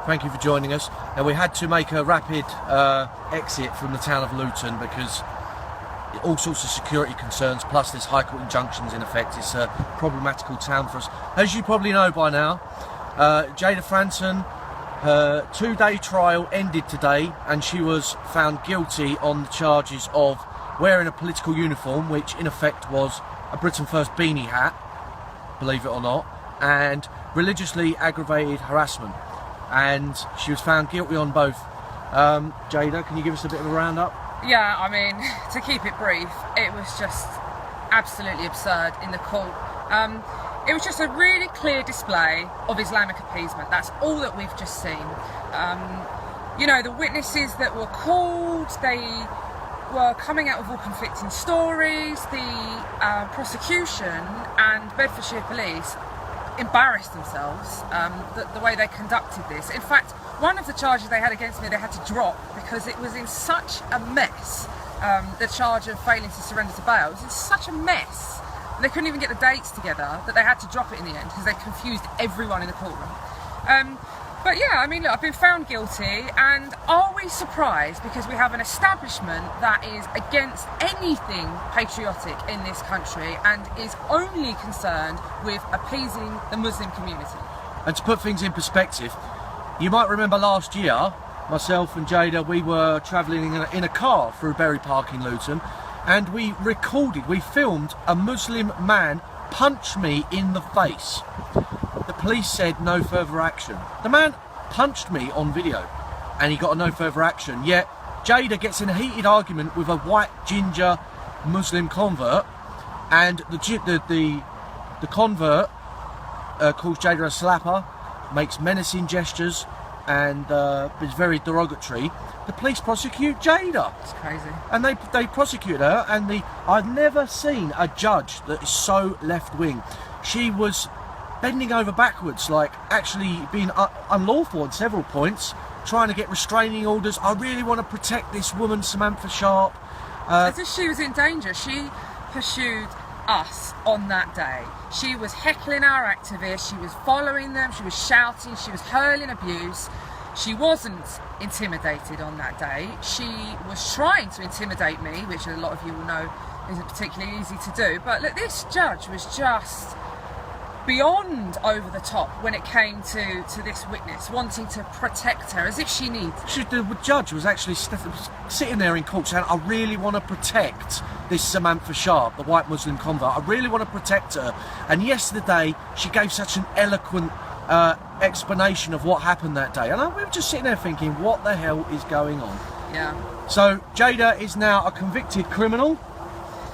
Thank you for joining us. Now, we had to make a rapid exit from the town of Luton because all sorts of security concerns, plus there's High Court injunctions in effect. It's a problematical town for us. As you probably know by now, Jayda Fransen, her 2-day trial ended today and she was found guilty on the charges of wearing a political uniform, which in effect was a Britain First beanie hat, believe it or not, and religiously aggravated harassment. And she was found guilty on both. Jayda, can you give us a bit of a roundup? Yeah, I mean, to keep it brief, it was just absolutely absurd in the court. It was just a really clear display of Islamic appeasement. That's all that we've just seen. You know, the witnesses that were called, they were coming out with all conflicting stories. The prosecution and Bedfordshire Police embarrassed themselves the way they conducted this. In fact, one of the charges they had against me they had to drop because it was in such a mess. The charge of failing to surrender to bail was in such a mess. They couldn't even get the dates together that they had to drop it in the end because they confused everyone in the courtroom. But yeah, I mean, look, I've been found guilty, and are we surprised because we have an establishment that is against anything patriotic in this country and is only concerned with appeasing the Muslim community? And to put things in perspective, you might remember last year, myself and Jayda, we were travelling in a car through Bury Park in Luton, and we filmed a Muslim man punch me in the face. The police said no further action. The man punched me on video and he got a no further action, yet Jayda gets in a heated argument with a white ginger Muslim convert, and the convert calls Jayda a slapper, makes menacing gestures and is very derogatory. The police prosecute Jayda. It's crazy. And they prosecute her, and I've never seen a judge that is so left-wing. She was bending over backwards, like actually being unlawful on several points, trying to get restraining orders. I really want to protect this woman, Samantha Sharp. As if she was in danger. She pursued us on that day. She was heckling our activists, she was following them, she was shouting, she was hurling abuse. She wasn't intimidated on that day. She was trying to intimidate me, which a lot of you will know isn't particularly easy to do. But look, this judge was just beyond over the top when it came to this witness, wanting to protect her as if she needed. The judge was actually sitting there in court saying, I really want to protect this Samantha Sharp, the white Muslim convert. I really want to protect her. And yesterday she gave such an eloquent explanation of what happened that day. And we were just sitting there thinking, what the hell is going on? Yeah. So Jayda is now a convicted criminal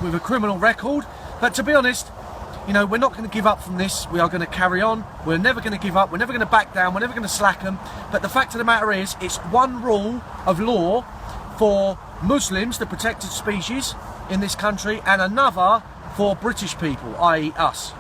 with a criminal record. But to be honest, you know, we're not going to give up from this. We are going to carry on. We're never going to give up. We're never going to back down. We're never going to slacken. But the fact of the matter is, it's one rule of law for Muslims, the protected species in this country, and another for British people, i.e. us.